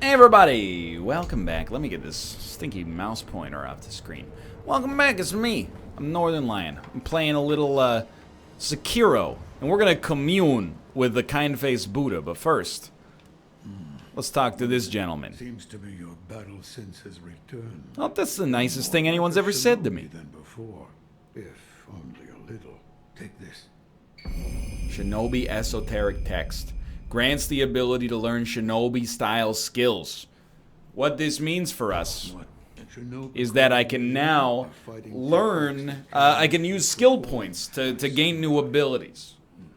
Hey everybody, welcome back. Let me get this stinky mouse pointer off the screen. Welcome back, it's me. I'm Northernlion. I'm playing a little Sekiro, and we're gonna commune with the kind-faced Buddha. But first, let's talk to this gentleman. Seems to me your battle sense has returned. Oh, that's the nicest thing anyone's ever said to me. Than before, if only a little. Take this. Shinobi esoteric text. Grants the ability to learn shinobi-style skills. What this means for us is that I can now learn, I can use skill points to gain new abilities.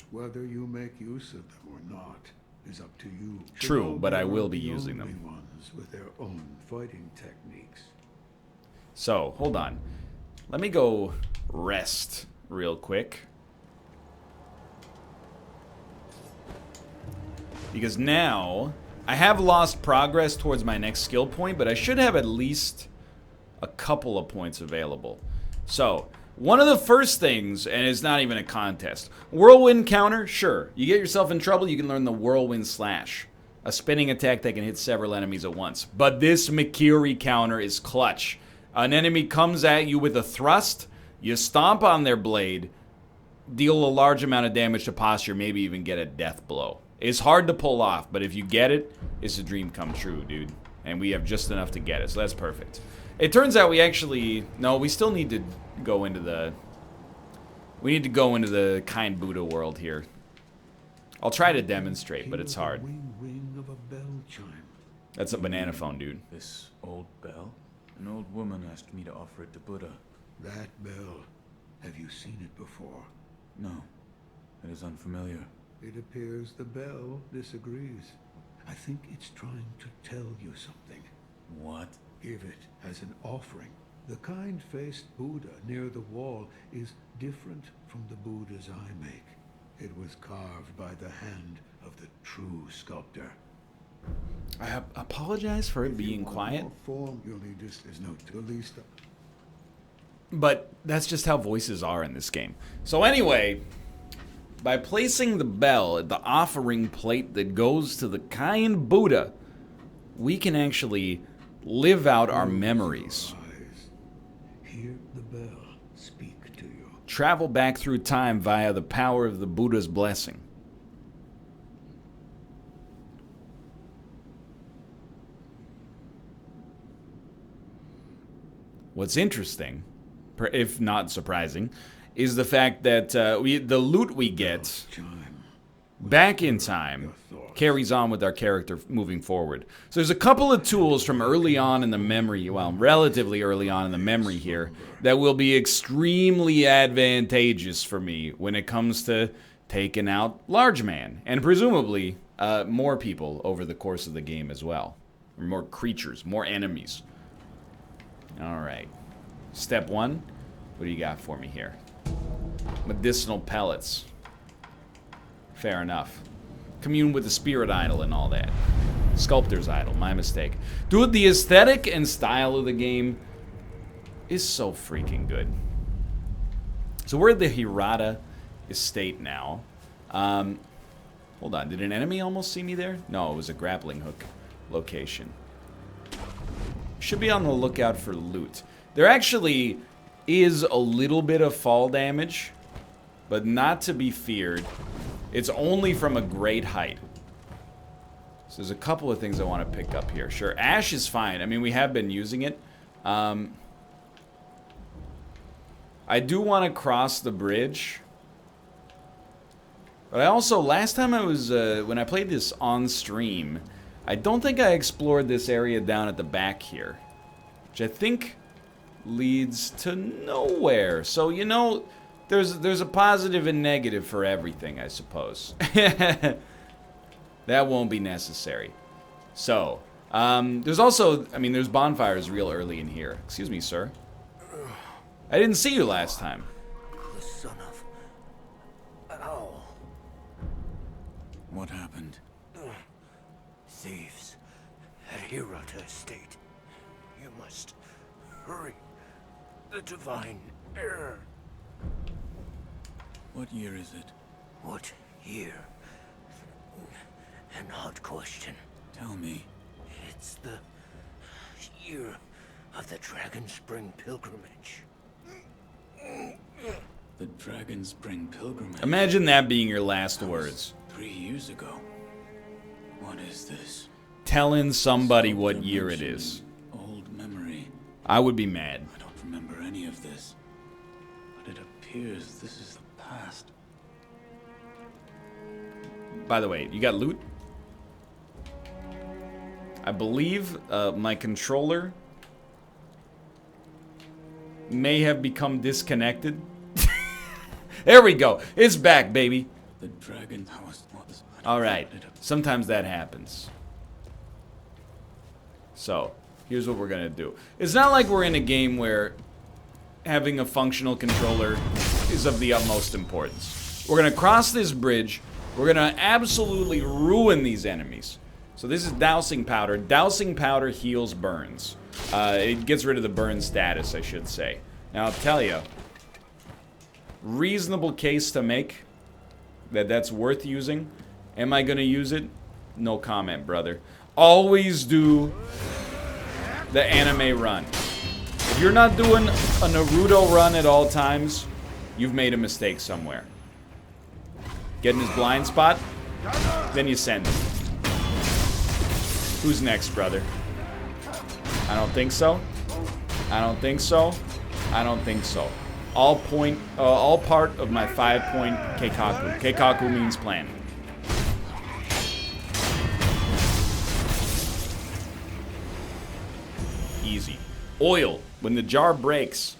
Whether you make use of them or not is up to you. True, but I will be Shinobi are using the them. only ones with their own fighting techniques. So, hold on. Let me go rest real quick. Because now, I have lost progress towards my next skill point, but I should have at least a couple of points available. So, one of the first things, and it's not even a contest, whirlwind counter, sure. You get yourself in trouble, you can learn the whirlwind slash. A spinning attack that can hit several enemies at once. But this Mikiri counter is clutch. An enemy comes at you with a thrust, you stomp on their blade, deal a large amount of damage to posture, maybe even get a death blow. It's hard to pull off, but if you get it, it's a dream come true, dude. And we have just enough to get it, so that's perfect. It turns out we actually... No, we still need to go into the... We need to go into the kind Buddha world here. I'll try to demonstrate, but it's hard. Ring of a bell chime. That's a banana phone, dude. This old bell? An old woman asked me to offer it to Buddha. That bell. Have you seen it before? No, it is unfamiliar. It appears the bell disagrees. I think it's trying to tell you something. What? Give it as an offering. The kind-faced Buddha near the wall is different from the Buddhas I make. It was carved by the hand of the true sculptor. I apologize for it being quiet. Form, you'll need this. There's no to least. But that's just how voices are in this game. So anyway, by placing the bell at the offering plate that goes to the kind Buddha, we can actually live out our memories. Hear the bell speak to you. Travel back through time via the power of the Buddha's blessing. What's interesting, if not surprising, is the fact that the loot we get back in time carries on with our character moving forward. So there's a couple of tools from early on in the memory, well, relatively early on in the memory here, that will be extremely advantageous for me when it comes to taking out large man, and presumably more people over the course of the game as well. Or more creatures, more enemies. Alright. Step one, what do you got for me here? Medicinal pellets. Fair enough. Commune with the spirit idol and all that. Sculptor's idol, my mistake. Dude, the aesthetic and style of the game is so freaking good. So we're at the Hirata estate now. Hold on, did an enemy almost see me there? No, it was a grappling hook location. Should be on the lookout for loot. There actually is a little bit of fall damage, but not to be feared. It's only from a great height. So there's a couple of things I want to pick up here. Sure, ash is fine. I mean, we have been using it. I do want to cross the bridge. But I also, last time I was, when I played this on stream, I don't think I explored this area down at the back here. Which I think leads to nowhere. So, you know, there's a positive and negative for everything, I suppose. That won't be necessary. So, there's also, I mean, there's bonfires real early in here. Excuse me, sir. I didn't see you last time. The son of... Ow. What happened? Thieves at Hirata Estate. You must hurry. The divine heir. What year is it? What year? An odd question. Tell me. It's was the year of the Dragon Spring pilgrimage. The Dragon Spring pilgrimage. Imagine that being your last words. 3 years ago. What is this? Telling somebody what year it is. Old memory. I would be mad. I don't remember any of this. But it appears this is the past. By the way, you got loot? I believe my controller may have become disconnected. There we go. It's back, baby. The dragon house was. Alright. Sometimes that happens. So, here's what we're gonna do. It's not like we're in a game where having a functional controller is of the utmost importance. We're gonna cross this bridge. We're gonna absolutely ruin these enemies. So this is dousing powder. Dousing powder heals burns. It gets rid of the burn status, I should say. Now, I'll tell you, reasonable case to make that that's worth using. Am I gonna use it? No comment, brother. Always do the anime run. If you're not doing a Naruto run at all times, you've made a mistake somewhere. Get in his blind spot, then you send him. Who's next, brother? I don't think so. I don't think so. I don't think so. All part of my 5-point keikaku. Keikaku means plan. Easy. Oil. When the jar breaks,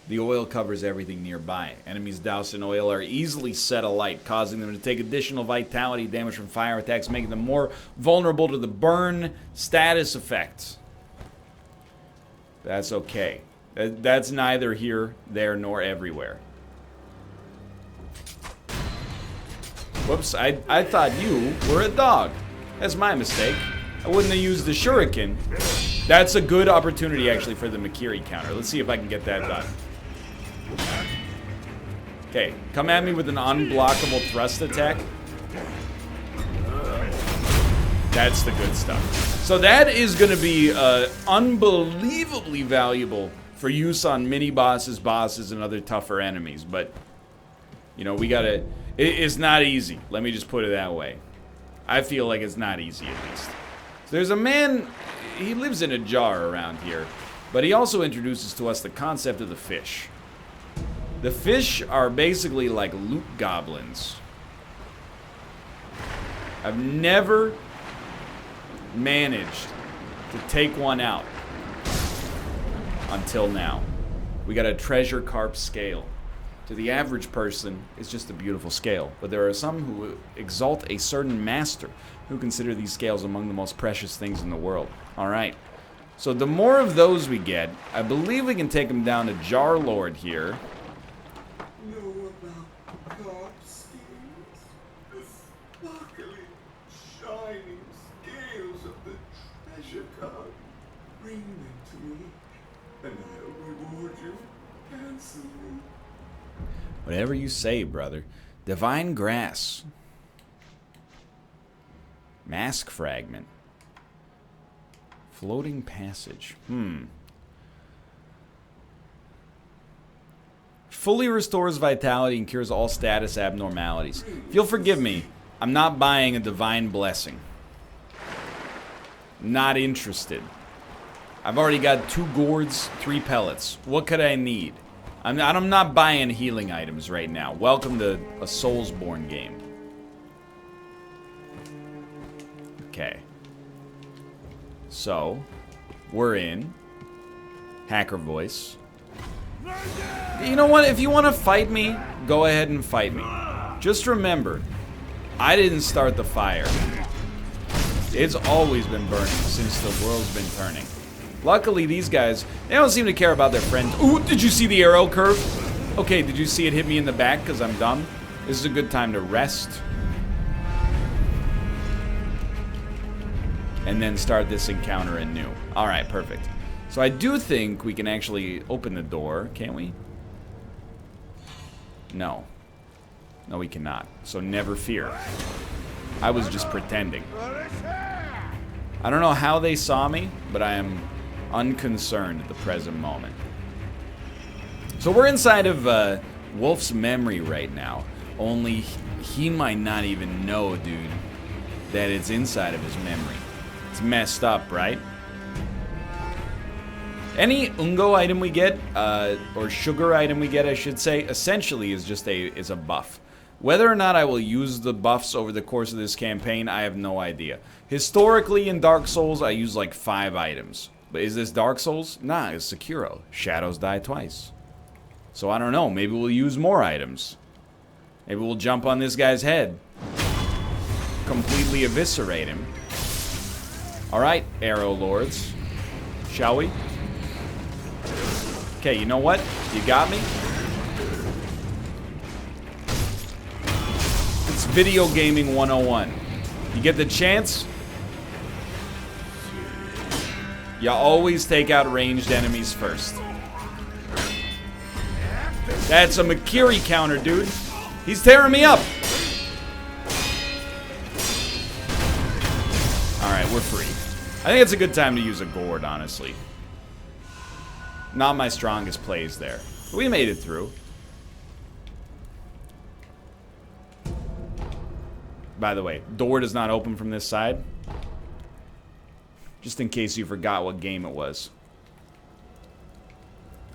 the oil covers everything nearby. Enemies doused in oil are easily set alight, causing them to take additional vitality damage from fire attacks, making them more vulnerable to the burn status effect. That's okay. That's neither here, there, nor everywhere. Whoops, I thought you were a dog. That's my mistake. I wouldn't have used the shuriken. That's a good opportunity, actually, for the Makiri counter. Let's see if I can get that done. Okay, come at me with an unblockable thrust attack. That's the good stuff. So that is going to be unbelievably valuable for use on mini-bosses, bosses, and other tougher enemies. But, you know, we gotta... It's not easy. Let me just put it that way. I feel like it's not easy, at least. So there's a man... He lives in a jar around here. But he also introduces to us the concept of the fish. The fish are basically like loot goblins. I've never managed to take one out until now. We got a treasure carp scale. To the average person, it's just a beautiful scale. But there are some who exalt a certain master who consider these scales among the most precious things in the world. Alright. So the more of those we get, I believe we can take them down to Jar Lord here. Know about carp scales? The sparkling, shining scales of the treasure carp. Bring them to me, and I'll reward you handsomely. Whatever you say, brother. Divine Grass. Mask Fragment. Floating Passage. Fully restores vitality and cures all status abnormalities. If you'll forgive me, I'm not buying a Divine Blessing. Not interested. I've already got 2 gourds, 3 pellets. What could I need? I'm not buying healing items right now. Welcome to a Soulsborne game. Okay. So, we're in. Hacker voice. You know what? If you want to fight me, go ahead and fight me. Just remember, I didn't start the fire. It's always been burning since the world's been turning. Luckily, these guys, they don't seem to care about their friends. Ooh, did you see the arrow curve? Okay, did you see it hit me in the back because I'm dumb? This is a good time to rest. And then start this encounter anew. Alright, perfect. So I do think we can actually open the door, can't we? No. No, we cannot. So never fear. I was just pretending. I don't know how they saw me, but I am unconcerned at the present moment. So we're inside of Wolf's memory right now. Only he might not even know, dude, that it's inside of his memory. It's messed up, right? Any Ungo item we get, or sugar item we get, I should say, essentially is just is a buff. Whether or not I will use the buffs over the course of this campaign, I have no idea. Historically, in Dark Souls, I use like 5 items. But is this Dark Souls? Nah, it's Sekiro. Shadows die twice. So I don't know, maybe we'll use more items. Maybe we'll jump on this guy's head. Completely eviscerate him. Alright, Arrow Lords. Shall we? Okay, you know what? You got me? It's video gaming 101. You get the chance, you always take out ranged enemies first. That's a Makiri counter, dude. He's tearing me up. Alright, we're free. I think it's a good time to use a gourd, honestly. Not my strongest plays there. But we made it through. By the way, door does not open from this side. Just in case you forgot what game it was.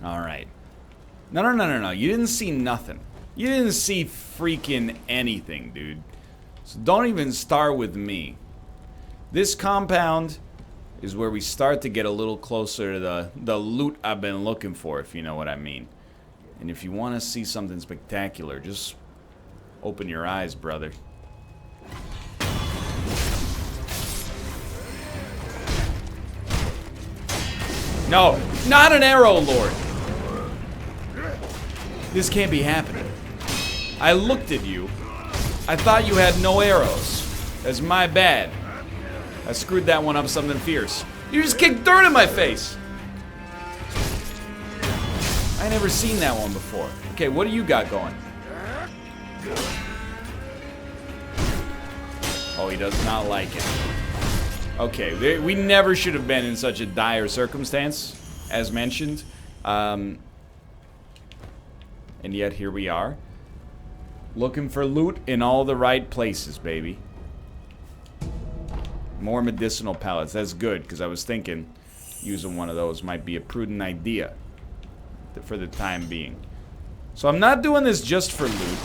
Alright. No. You didn't see nothing. You didn't see freaking anything, dude. So don't even start with me. This compound is where we start to get a little closer to the loot I've been looking for, if you know what I mean. And if you want to see something spectacular, just open your eyes, brother. No, not an Arrow Lord. This can't be happening. I looked at you. I thought you had no arrows. That's my bad. I screwed that one up something fierce. You just kicked dirt in my face. I never seen that one before. Okay, what do you got going? Oh, he does not like it. Okay, we never should have been in such a dire circumstance, as mentioned. And yet here we are. Looking for loot in all the right places, baby. More medicinal pellets. That's good, because I was thinking using one of those might be a prudent idea for the time being. So I'm not doing this just for loot.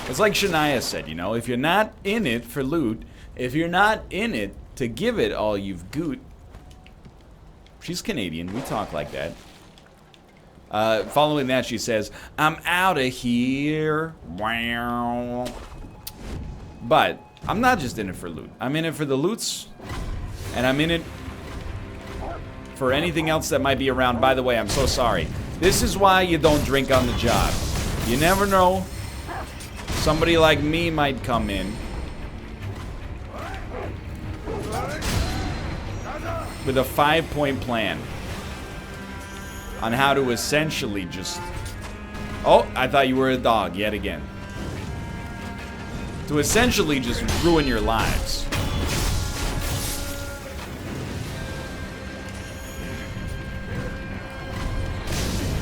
It's like Shania said, you know, if you're not in it for loot, if you're not in it to give it all you've got. She's Canadian. We talk like that. Following that, she says, I'm out of here. Wow. But I'm not just in it for loot. I'm in it for the loots. And I'm in it for anything else that might be around. By the way, I'm so sorry. This is why you don't drink on the job. You never know. Somebody like me might come in with a 5-point plan on how to essentially just... Oh, I thought you were a dog yet again. To essentially just ruin your lives.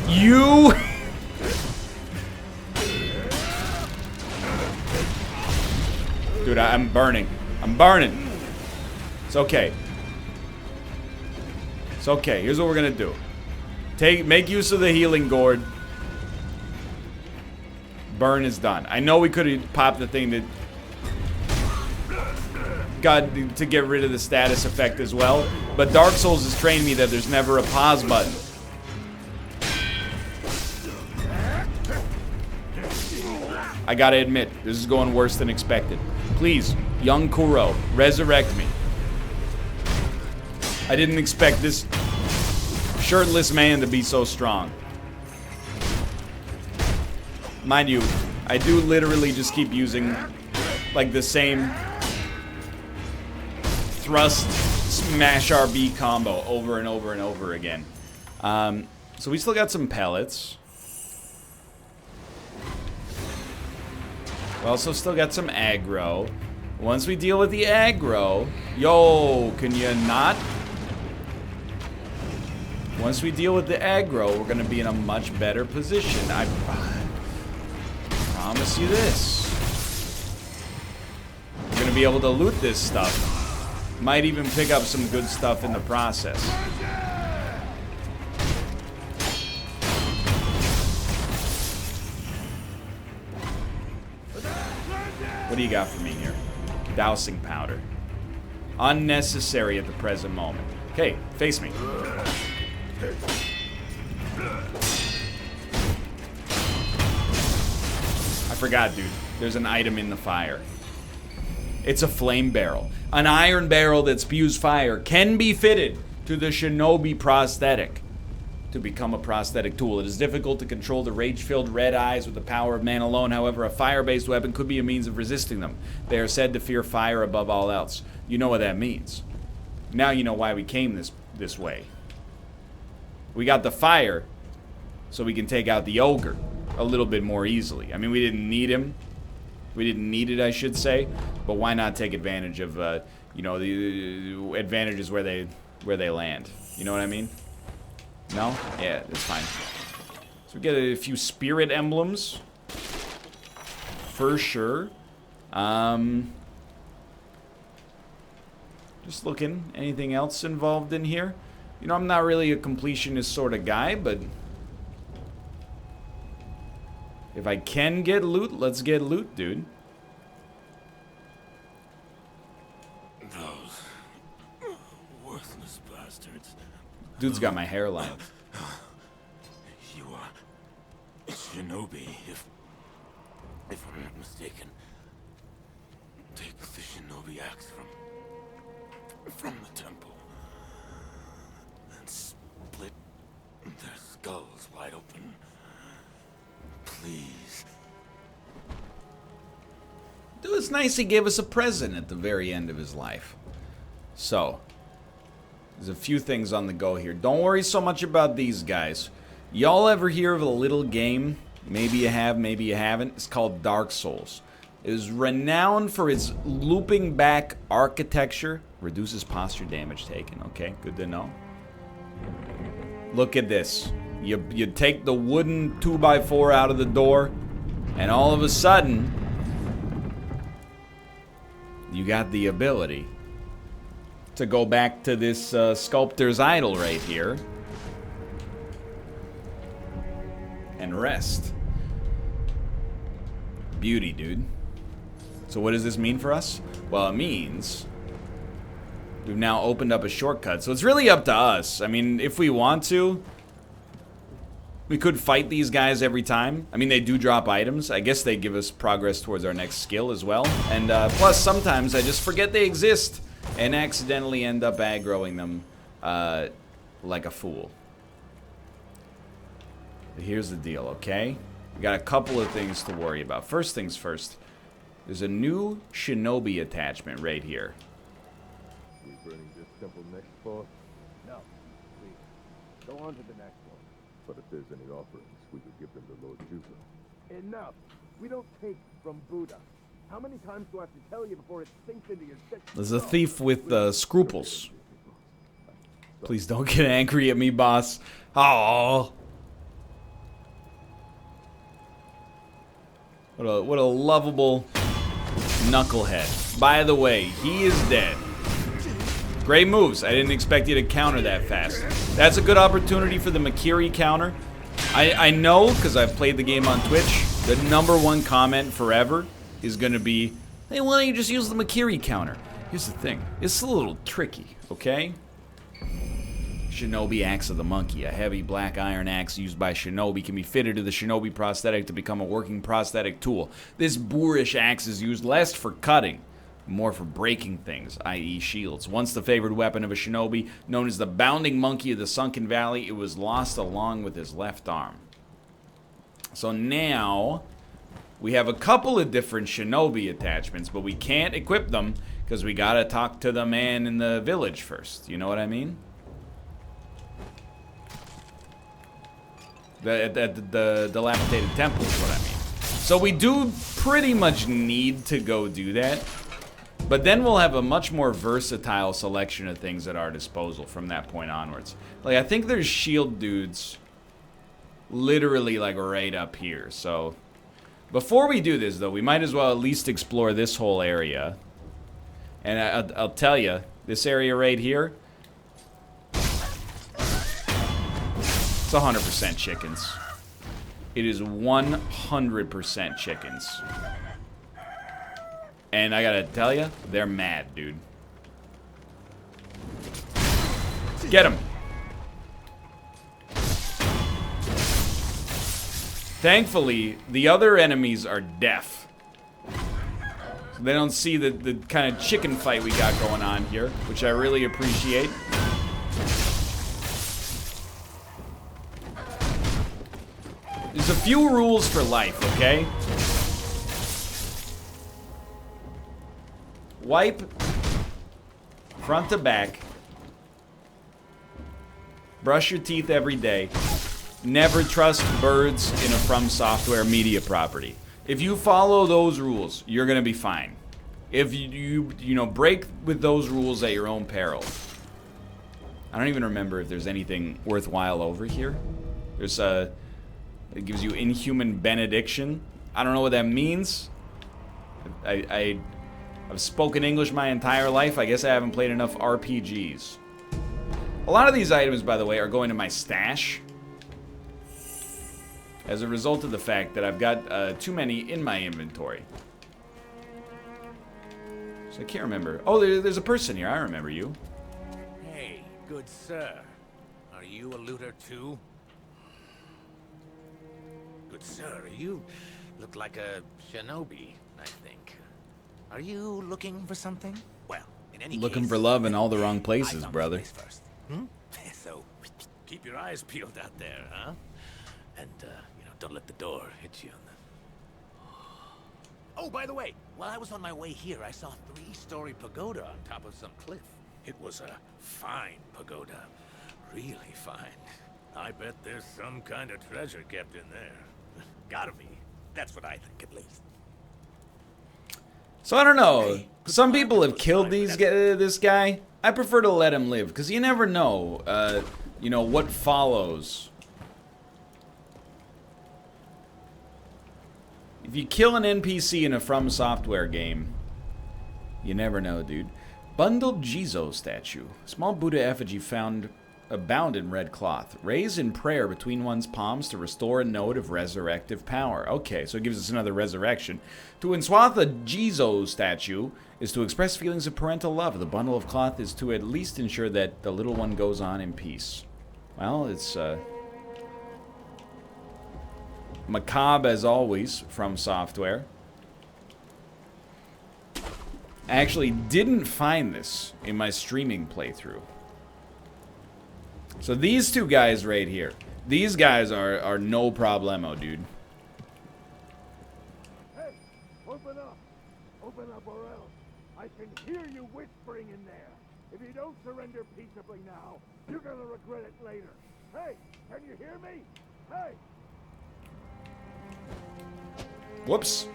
You... Dude, I'm burning. I'm burning. It's okay. It's okay. Here's what we're gonna do. Make use of the healing gourd. Burn is done. I know we could have popped the thing to get rid of the status effect as well, but Dark Souls has trained me that there's never a pause button. I gotta admit, this is going worse than expected. Please, young Kuro, resurrect me. I didn't expect this shirtless man to be so strong. Mind you, I do literally just keep using like the same thrust smash RB combo over and over and over again. So we still got some pellets. We also still got some aggro. Once we deal with the aggro... Yo, can you not? Once we deal with the aggro, we're going to be in a much better position. I promise you this. We're going to be able to loot this stuff. Might even pick up some good stuff in the process. What do you got for me here? Dousing powder. Unnecessary at the present moment. Okay, face me. I forgot, dude. There's an item in the fire. It's a flame barrel. An iron barrel that spews fire can be fitted to the shinobi prosthetic to become a prosthetic tool. It is difficult to control the rage-filled red eyes with the power of man alone. However, a fire-based weapon could be a means of resisting them. They are said to fear fire above all else. You know what that means. Now you know why we came this way. We got the fire so we can take out the ogre a little bit more easily. I mean, we didn't need him. We didn't need it, I should say. But why not take advantage of, you know, the advantages where they land? You know what I mean? No? Yeah, that's fine. So we get a few spirit emblems. For sure. Just looking. Anything else involved in here? You know, I'm not really a completionist sort of guy, but... if I can get loot, let's get loot, dude. Those worthless bastards. Dude's got my hairline. You are a shinobi, if I'm not mistaken. Take the shinobi axe from the temple and split their skulls wide open. Please. Dude, it's nice he gave us a present at the very end of his life. So, there's a few things on the go here. Don't worry so much about these guys. Y'all ever hear of a little game? Maybe you have, maybe you haven't. It's called Dark Souls. It is renowned for its looping back architecture. Reduces posture damage taken. Okay, good to know. Look at this. You take the wooden 2x4 out of the door, and all of a sudden, you got the ability to go back to this sculptor's idol right here and rest. Beauty, dude. So what does this mean for us? Well, it means we've now opened up a shortcut. So it's really up to us. I mean, if we want to, we could fight these guys every time. I mean, they do drop items. I guess they give us progress towards our next skill as well. And plus, sometimes I just forget they exist and accidentally end up aggroing them like a fool. But here's the deal, okay? We got a couple of things to worry about. First things first. There's a new shinobi attachment right here. We burning this temple next, boss? No. Please. Go on to the next one. But if there's any offerings, we could give them to Lord Juzo. Enough! We don't take from Buddha. How many times do I have to tell you before it sinks into your sick? There's a thief with scruples. Please don't get angry at me, boss. Oh. What a lovable knucklehead. By the way, he is dead. Great moves. I didn't expect you to counter that fast. That's a good opportunity for the Makiri counter. I know, because I've played the game on Twitch, the #1 comment forever is going to be, hey, why don't you just use the Makiri counter? Here's the thing. It's a little tricky, okay? Shinobi Axe of the Monkey. A heavy black iron axe used by shinobi can be fitted to the shinobi prosthetic to become a working prosthetic tool. This boorish axe is used less for cutting, more for breaking things, i.e. shields. Once the favored weapon of a shinobi, known as the Bounding Monkey of the Sunken Valley, it was lost along with his left arm. So now, we have a couple of different shinobi attachments, but we can't equip them because we gotta talk to the man in the village first. You know what I mean? The dilapidated temple is what I mean. So we do pretty much need to go do that. But then we'll have a much more versatile selection of things at our disposal from that point onwards. Like, I think there's shield dudes literally, like, right up here. So, before we do this, though, we might as well at least explore this whole area. And I'll tell you, this area right here, it's 100% chickens. It is 100% chickens. And I gotta tell you, they're mad, dude. Get him. Thankfully, the other enemies are deaf. So they don't see the kind of chicken fight we got going on here, which I really appreciate. There's a few rules for life, okay? Wipe front to back. Brush your teeth every day. Never trust birds in a From Software media property. If you follow those rules, you're gonna be fine. If you know, break with those rules at your own peril. I don't even remember if there's anything worthwhile over here. There's a... It gives you inhuman benediction. I don't know what that means. I've spoken English my entire life. I guess I haven't played enough RPGs. A lot of these items, by the way, are going to my stash. As a result of the fact that I've got too many in my inventory. So I can't remember. Oh, there's a person here. I remember you. Hey, good sir. Are you a looter too? Good sir, you look like a shinobi, I think. Are you looking for something? Well, in any Looking case, for love in all the wrong I places, found brother. this place first. So, keep your eyes peeled out there, huh? And, you know, don't let the door hit you. Oh, by the way, while I was on my way here, I saw a 3-story pagoda on top of some cliff. It was a fine pagoda. Really fine. I bet there's some kind of treasure kept in there. Gotta be. That's what I think, at least. So I don't know. Some people have killed this guy. I prefer to let him live, because you never know, you know, what follows. If you kill an NPC in a From Software game, you never know, dude. Bundled Jizo statue. Small Buddha effigy found bound in red cloth. Raise in prayer between one's palms to restore a node of resurrective power. Okay, so it gives us another resurrection. To enswath a Jizo statue is to express feelings of parental love. The bundle of cloth is to at least ensure that the little one goes on in peace. Well, it's macabre as always from Software. I actually didn't find this in my streaming playthrough. So these two guys right here, these guys are no problemo, dude. Hey, open up or else I can hear you whispering in there. If you don't surrender peaceably now, you're gonna regret it later. Hey, can you hear me? Hey! Whoops.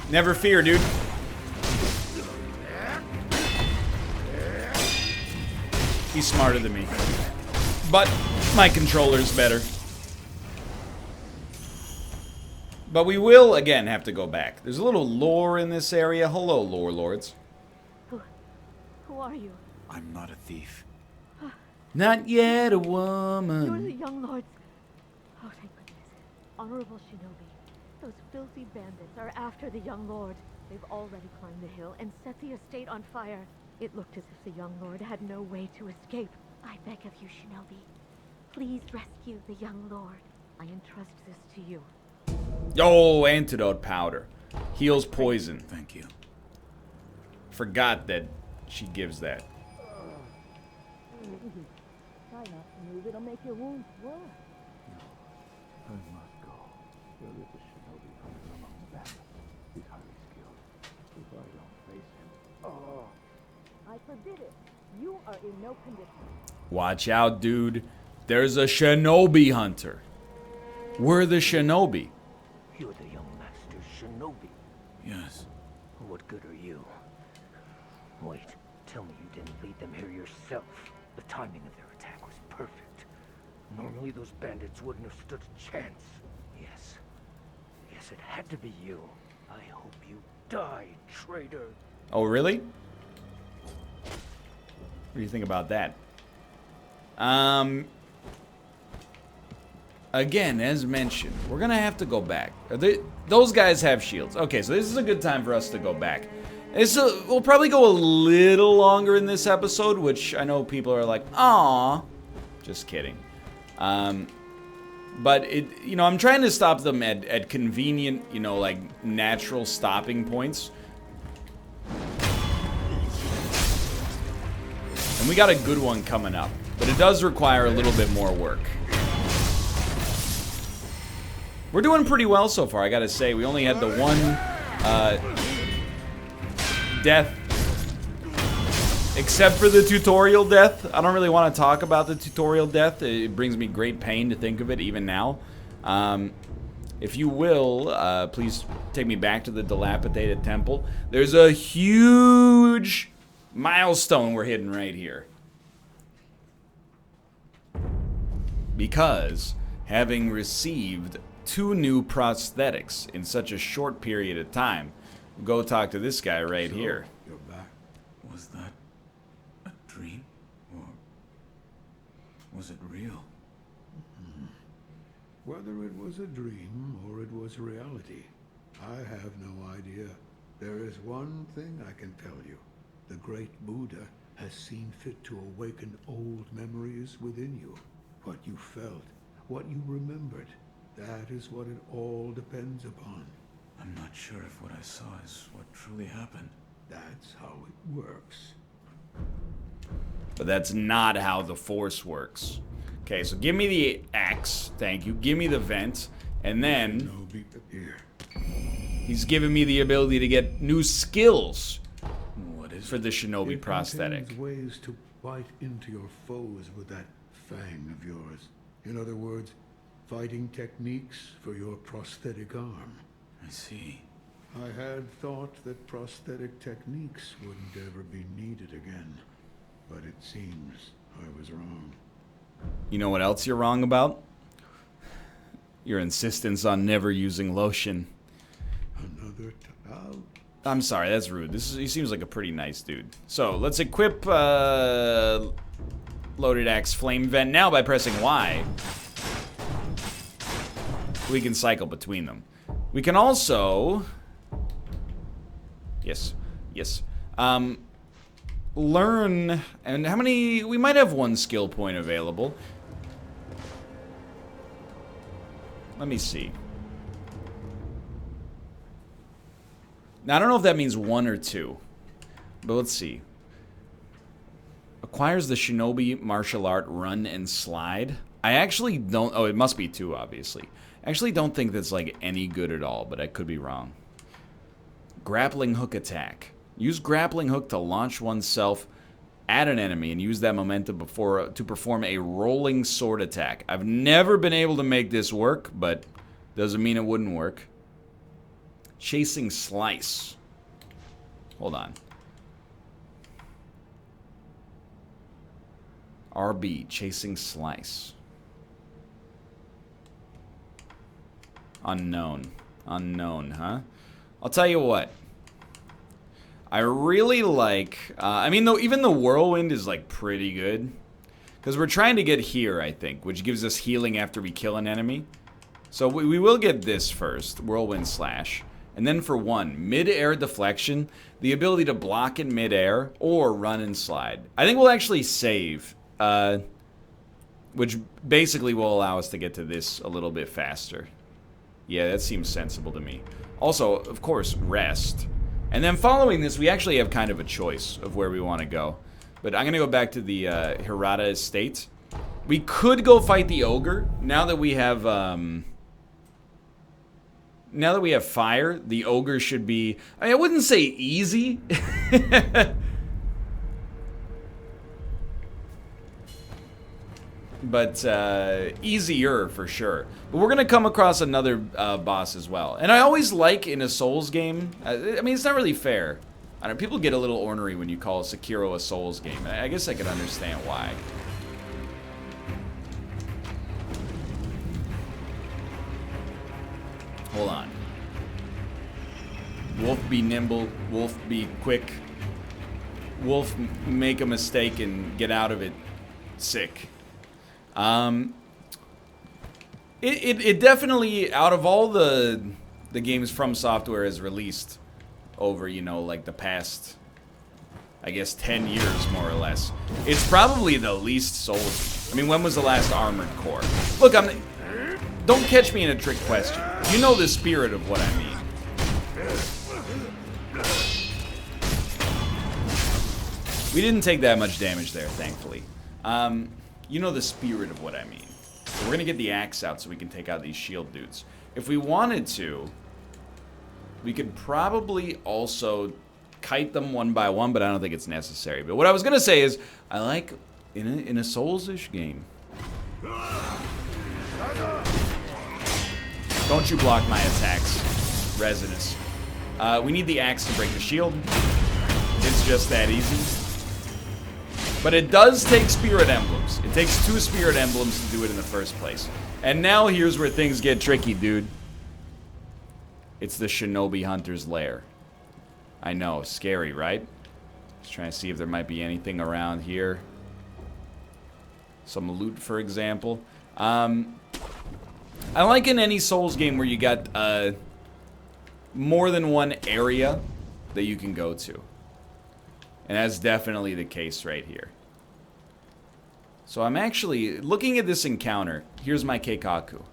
Never fear, dude. He's smarter than me. But my controller's better. But we will, again, have to go back. There's a little lore in this area. Hello, lore lords. Who are you? I'm not a thief. Not yet a You're the woman. young lords. Oh, thank goodness. Honorable shinobi, those filthy bandits are after the young lord. They've already climbed the hill and set the estate on fire. It looked as if the young lord had no way to escape. I beg of you, shinobi, please rescue the young lord. I entrust this to you. Oh, antidote powder. Heals poison. Thank you. Forgot that she gives that. Try not to move, it'll make your wounds worse. I must go. There is a shinobi hunter among the bandits. He's highly skilled. If I don't face him... Oh! I forbid it. You are in no condition. Watch out, dude. There's a shinobi hunter. We're the shinobi. You're the young master's shinobi. Yes. What good are you? Wait, tell me you didn't lead them here yourself. The timing of their attack was perfect. Normally those bandits wouldn't have stood a chance. Yes. Yes, it had to be you. I hope you die, traitor. Oh, really? What do you think about that? Again, as mentioned, we're gonna have to go back. Those guys have shields. Okay, so this is a good time for us to go back. We'll probably go a little longer in this episode, which I know people are like, "Aw." Just kidding. But I'm trying to stop them at convenient, like natural stopping points. And we got a good one coming up, but it does require a little bit more work. We're doing pretty well so far, I gotta say. We only had the one death, except for the tutorial death. I don't really want to talk about the tutorial death. It brings me great pain to think of it even now. If you will, please take me back to the dilapidated temple. There's a huge milestone we're hitting right here. Because having received 2 new prosthetics in such a short period of time, go talk to this guy right here. You're back. Was that a dream? Or was it real? Whether it was a dream or it was reality, I have no idea. There is one thing I can tell you. The great Buddha has seen fit to awaken old memories within you. What you felt, what you remembered, that is what it all depends upon. I'm not sure if what I saw is what truly happened. That's how it works. But that's not how the Force works. Okay, so give me the axe, thank you. Give me the vent, and then Shinobi here. he's giving me the ability to get new skills What is for the shinobi It prosthetic. contains ways to bite into your foes with that fang of yours. In other words, fighting techniques for your prosthetic arm. I see. I had thought that prosthetic techniques wouldn't ever be needed again, but it seems I was wrong. You know what else you're wrong about? Your insistence on never using lotion. Another I'm sorry, that's rude. He seems like a pretty nice dude. So, let's equip loaded axe flame vent now by pressing Y. We can cycle between them. We can also... Yes. Learn... And how many... We might have 1 skill point available. Let me see. Now, I don't know if that means 1 or 2. But let's see. Acquires the shinobi martial art run and slide. I actually don't... Oh, it must be 2, obviously. I actually don't think that's, like, any good at all, but I could be wrong. Grappling hook attack. Use grappling hook to launch oneself at an enemy and use that momentum to perform a rolling sword attack. I've never been able to make this work, but doesn't mean it wouldn't work. Chasing slice. Hold on. RB, chasing slice. Unknown, huh? I'll tell you what. I really like... I mean, though, even the whirlwind is, like, pretty good. Because we're trying to get here, I think, which gives us healing after we kill an enemy. So we will get this first, whirlwind slash. And then for 1, mid-air deflection, the ability to block in mid-air or run and slide. I think we'll actually save, which basically will allow us to get to this a little bit faster. Yeah, that seems sensible to me. Also, of course, rest. And then following this, we actually have kind of a choice of where we want to go. But I'm going to go back to the Hirata estate. We could go fight the ogre. Now that we have fire, the ogre should be... I wouldn't say easy. but easier for sure. But we're gonna come across another boss as well. And I always like in a Souls game, I mean, it's not really fair. I don't know, people get a little ornery when you call Sekiro a Souls game. And I guess I could understand why. Hold on. Wolf be nimble, wolf be quick. Wolf make a mistake and get out of it sick. It definitely, out of all the games From Software has released over, you know, like the past, I guess, 10 years, more or less, it's probably the least Souls. I mean, when was the last Armored Core? Look, don't catch me in a trick question. You know the spirit of what I mean. We didn't take that much damage there, thankfully. You know the spirit of what I mean. So we're gonna get the axe out so we can take out these shield dudes. If we wanted to, we could probably also kite them one by one, but I don't think it's necessary. But what I was gonna say is, I like, in a Souls-ish game. Don't you block my attacks, Resinus. We need the axe to break the shield. It's just that easy. But it does take spirit emblems. It takes 2 spirit emblems to do it in the first place. And now here's where things get tricky, dude. It's the shinobi hunter's lair. I know, scary, right? Just trying to see if there might be anything around here. Some loot, for example. I like in any Souls game where you got more than one area that you can go to. And that's definitely the case right here. So I'm actually looking at this encounter. Here's my Keikaku.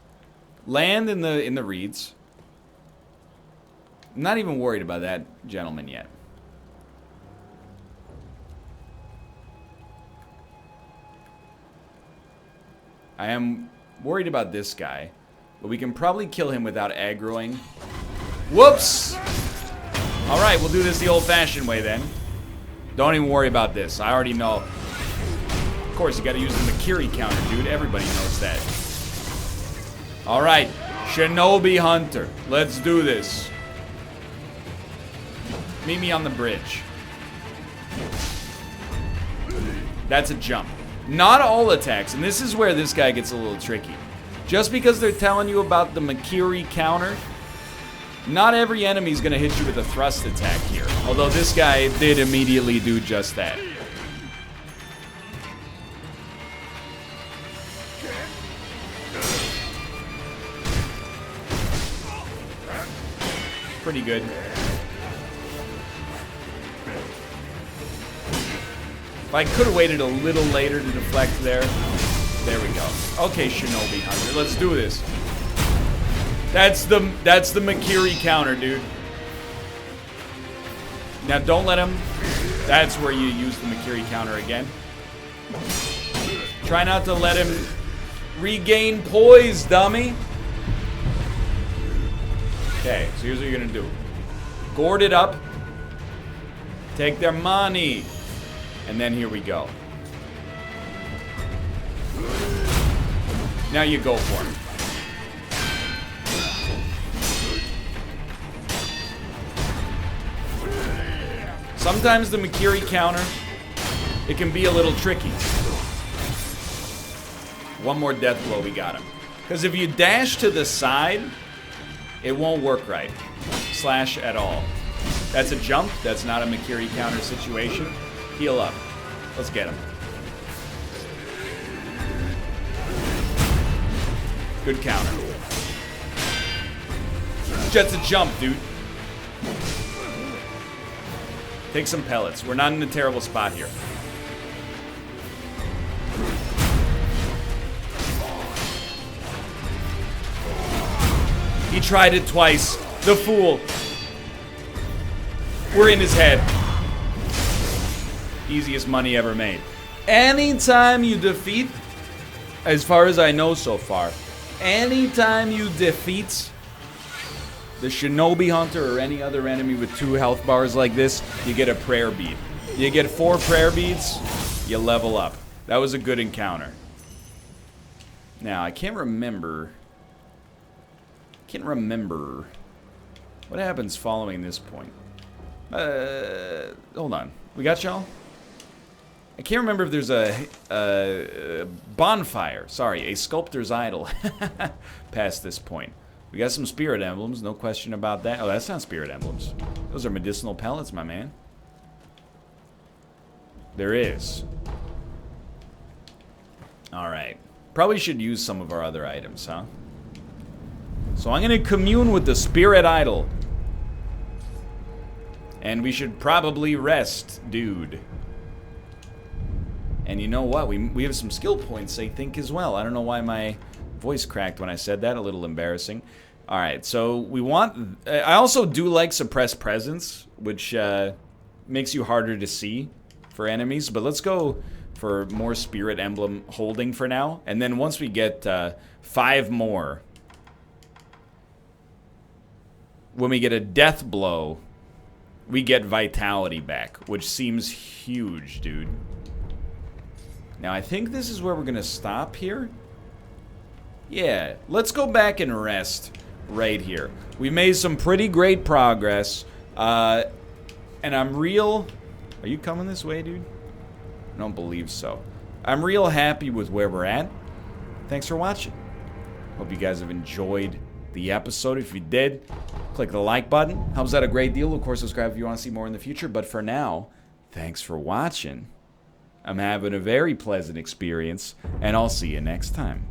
Land in the reeds. I'm not even worried about that gentleman yet. I am worried about this guy, but we can probably kill him without aggroing. Whoops! Alright, we'll do this the old-fashioned way then. Don't even worry about this. I already know. Of course, you gotta use the Makiri counter, dude. Everybody knows that. Alright, Shinobi Hunter. Let's do this. Meet me on the bridge. That's a jump. Not all attacks, and this is where this guy gets a little tricky. Just because they're telling you about the Makiri counter, not every enemy's gonna hit you with a thrust attack here. Although this guy did immediately do just that. Pretty good. If I could have waited a little later to deflect there. There we go. Okay, Shinobi Hunter, let's do this. That's the Makiri counter, dude. Now don't let him. That's where you use the Makiri counter again. Try not to let him regain poise, dummy. Okay, so here's what you're gonna do. Gourd it up. Take their money. And then here we go. Now you go for him. Sometimes the Makiri counter, it can be a little tricky. One more death blow, we got him. Because if you dash to the side, it won't work right. Slash at all. That's a jump. That's not a Makiri counter situation. Heal up. Let's get him. Good counter. Jet's a jump, dude. Take some pellets. We're not in a terrible spot here. He tried it twice. The fool. We're in his head. Easiest money ever made. Anytime you defeat, as far as I know so far, anytime you defeat the Shinobi Hunter or any other enemy with 2 health bars like this, you get a prayer bead. You get 4 prayer beads, you level up. That was a good encounter. Now, I can't remember. What happens following this point. Hold on. We got y'all? I can't remember if there's a bonfire. Sorry, a sculptor's idol past this point. We got some spirit emblems, no question about that. Oh, that's not spirit emblems. Those are medicinal pellets, my man. There is. Alright. Probably should use some of our other items, huh? So I'm going to commune with the spirit idol. And we should probably rest, dude. And you know what? We have some skill points, I think, as well. I don't know why my voice cracked when I said that. A little embarrassing. Alright, so we want... I also do like suppressed presence, which makes you harder to see for enemies. But let's go for more spirit emblem holding for now. And then once we get 5 more... When we get a death blow, we get vitality back, which seems huge, dude. Now, I think this is where we're going to stop here. Yeah, let's go back and rest right here. We made some pretty great progress. And I'm real... Are you coming this way, dude? I don't believe so. I'm real happy with where we're at. Thanks for watching. Hope you guys have enjoyed the episode. If you did, click the like button. Helps out a great deal. Of course, subscribe if you want to see more in the future. But for now, thanks for watching. I'm having a very pleasant experience, and I'll see you next time.